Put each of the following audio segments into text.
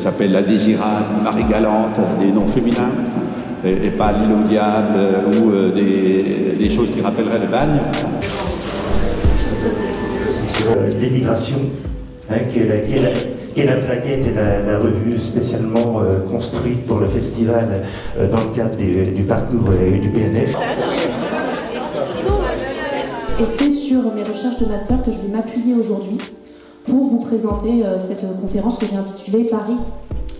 ça s'appelle la désirade, Marie Galante, des noms féminins, et pas l'île au diable ou des choses qui rappelleraient le bagne. L'émigration, qui est la plaquette et la revue spécialement construite pour le festival dans le cadre du parcours du PNF. Et c'est sur mes recherches de master que je vais m'appuyer aujourd'hui pour vous présenter cette conférence que j'ai intitulée Paris,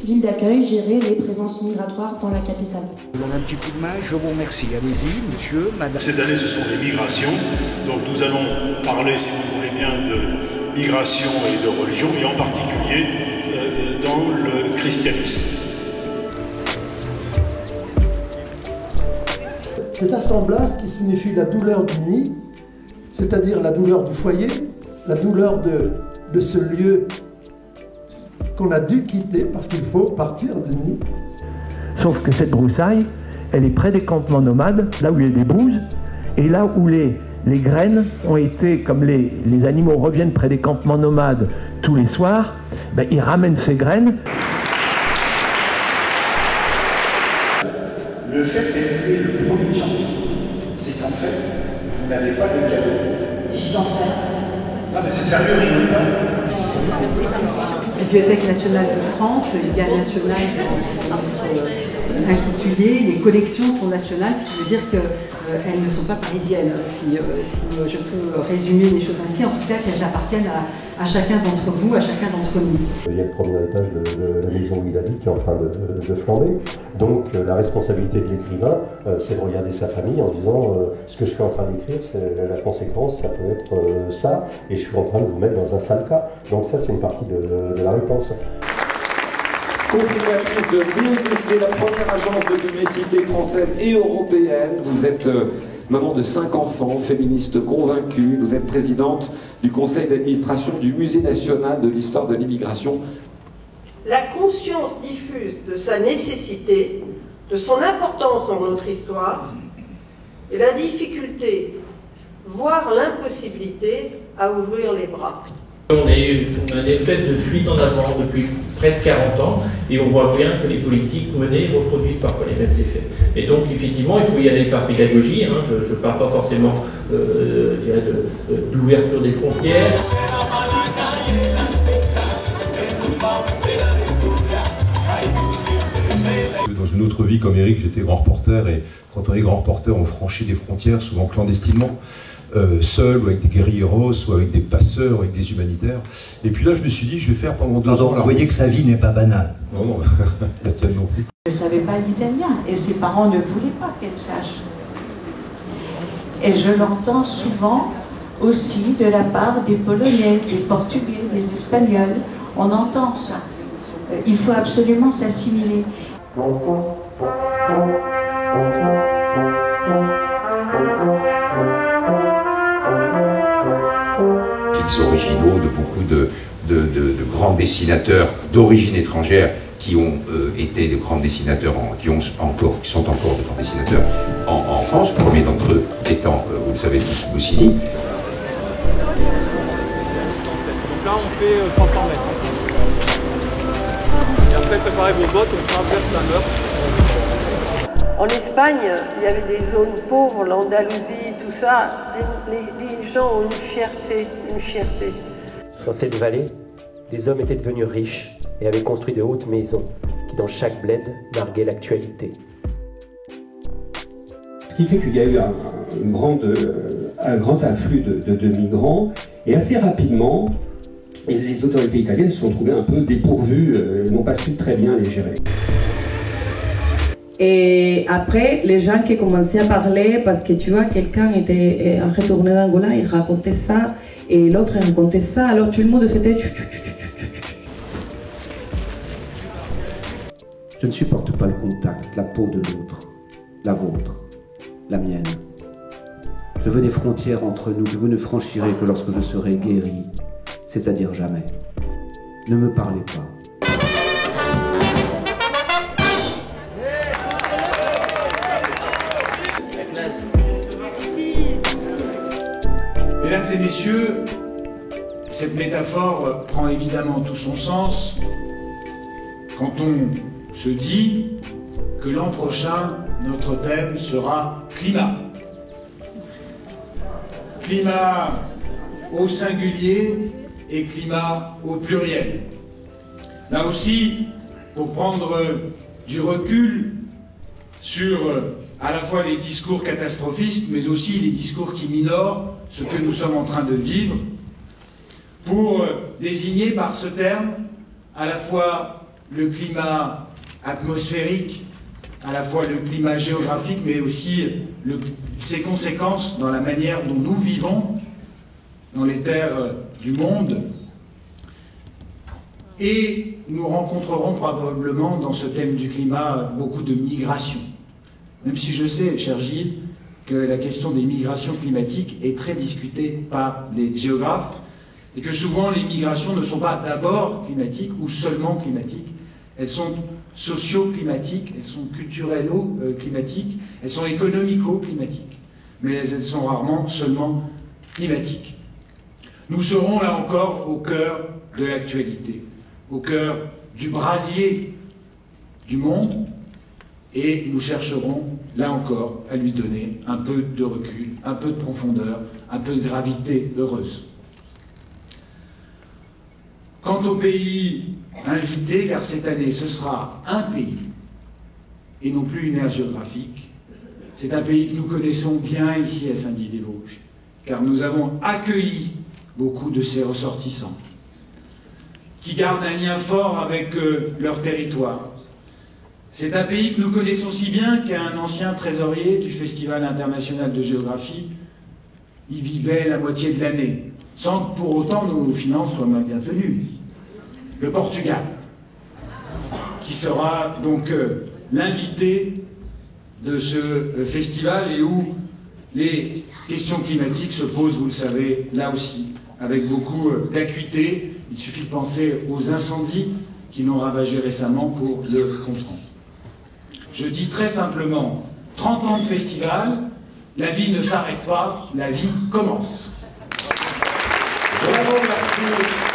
ville d'accueil, gérer les présences migratoires dans la capitale. On a un petit coup de main, je vous remercie. Allez-y, monsieur, madame. Cette année, ce sont les migrations. Donc nous allons parler, si vous voulez bien, de migration et de religion, et en particulier dans le christianisme. Cet assemblage qui signifie la douleur du nid, c'est-à-dire la douleur du foyer, la douleur de ce lieu qu'on a dû quitter parce qu'il faut partir du nid. Sauf que cette broussaille, elle est près des campements nomades, là où il y a des brouses, et là où les graines ont été, comme les animaux reviennent près des campements nomades tous les soirs, ben, ils ramènent ces graines. Le fait d'être né le 1er janvier, c'est qu'en fait, vous n'avez pas de cadeau. J'y pense pas. Non mais c'est sérieux, rigole pas. Bibliothèque nationale de France, il y a national intitulé, les collections sont nationales, ce qui veut dire qu'elles ne sont pas parisiennes, si je peux résumer les choses ainsi, en tout cas qu'elles appartiennent à chacun d'entre vous, à chacun d'entre nous. Il y a le premier étage de la maison où il habite qui est en train de flamber, donc la responsabilité de l'écrivain, c'est de regarder sa famille en disant ce que je suis en train d'écrire, c'est la conséquence, ça peut être ça, et je suis en train de vous mettre dans un sale cas. Donc ça c'est une partie de la réponse. Co-fondatrice de Mille, c'est la première agence de publicité française et européenne. Vous êtes maman de 5 enfants, féministe convaincue. Vous êtes présidente du conseil d'administration du Musée national de l'histoire de l'immigration. La conscience diffuse de sa nécessité, de son importance dans notre histoire, et la difficulté, voire l'impossibilité, à ouvrir les bras. On a des faits de fuite en avant depuis près de 40 ans et on voit bien que les politiques menées reproduisent parfois les mêmes effets. Et donc effectivement, il faut y aller par pédagogie. Je ne parle pas forcément d'ouverture des frontières. Dans une autre vie comme Eric, j'étais grand reporter et quand on est grand reporter, on franchit des frontières, souvent clandestinement. Seul ou avec des guerrilleros ou avec des passeurs, avec des humanitaires. Et puis là, je me suis dit, je vais faire pendant 2 ans. Vous voyez que sa vie n'est pas banale. Non, non, la tienne non plus. Elle ne savait pas l'italien et ses parents ne voulaient pas qu'elle sache. Et je l'entends souvent aussi de la part des Polonais, des Portugais, des Espagnols. On entend ça. Il faut absolument s'assimiler. Originaux de beaucoup de grands dessinateurs d'origine étrangère qui ont été de grands dessinateurs, qui sont encore de grands dessinateurs en France, le premier d'entre eux étant, vous le savez tous, Goscinny. Donc là on fait 300 mètres. Et après préparez vos bottes, on traverse la Meurthe. En Espagne, il y avait des zones pauvres, l'Andalousie, tout ça. Les gens ont une fierté. Dans cette vallée, des hommes étaient devenus riches et avaient construit de hautes maisons qui, dans chaque bled, narguaient l'actualité. Ce qui fait qu'il y a eu un grand afflux de migrants et assez rapidement, les autorités italiennes se sont trouvées un peu dépourvues et n'ont pas su très bien les gérer. Et après, les gens qui commençaient à parler, parce que tu vois, quelqu'un était retourné d'Angola, il racontait ça, et l'autre racontait ça, alors tout le monde s'était... Je ne supporte pas le contact, la peau de l'autre, la vôtre, la mienne. Je veux des frontières entre nous que vous ne franchirez que lorsque je serai guéri, c'est-à-dire jamais. Ne me parlez pas. Mesdames et messieurs, cette métaphore prend évidemment tout son sens quand on se dit que l'an prochain, notre thème sera climat. Climat au singulier et climat au pluriel. Là aussi, pour prendre du recul sur à la fois les discours catastrophistes, mais aussi les discours qui minorent ce que nous sommes en train de vivre, pour désigner par ce terme à la fois le climat atmosphérique, à la fois le climat géographique, mais aussi ses conséquences dans la manière dont nous vivons dans les terres du monde. Et nous rencontrerons probablement dans ce thème du climat beaucoup de migrations. Même si je sais, cher Gilles, que la question des migrations climatiques est très discutée par les géographes et que souvent les migrations ne sont pas d'abord climatiques ou seulement climatiques. Elles sont socio-climatiques, elles sont culturello-climatiques, elles sont économico-climatiques, mais elles sont rarement seulement climatiques. Nous serons là encore au cœur de l'actualité, au cœur du brasier du monde, et nous chercherons là encore à lui donner un peu de recul, un peu de profondeur, un peu de gravité heureuse. Quant au pays invité, car cette année ce sera un pays et non plus une aire géographique, c'est un pays que nous connaissons bien ici à Saint-Dié-des-Vosges, car nous avons accueilli beaucoup de ses ressortissants, qui gardent un lien fort avec leur territoire. C'est un pays que nous connaissons si bien qu'un ancien trésorier du Festival international de géographie y vivait la moitié de l'année, sans que pour autant nos finances soient bien tenues. Le Portugal, qui sera donc l'invité de ce festival et où les questions climatiques se posent, vous le savez, là aussi, avec beaucoup d'acuité. Il suffit de penser aux incendies qui l'ont ravagé récemment pour le comprendre. Je dis très simplement, 30 ans de festival, la vie ne s'arrête pas, la vie commence. Bravo, merci.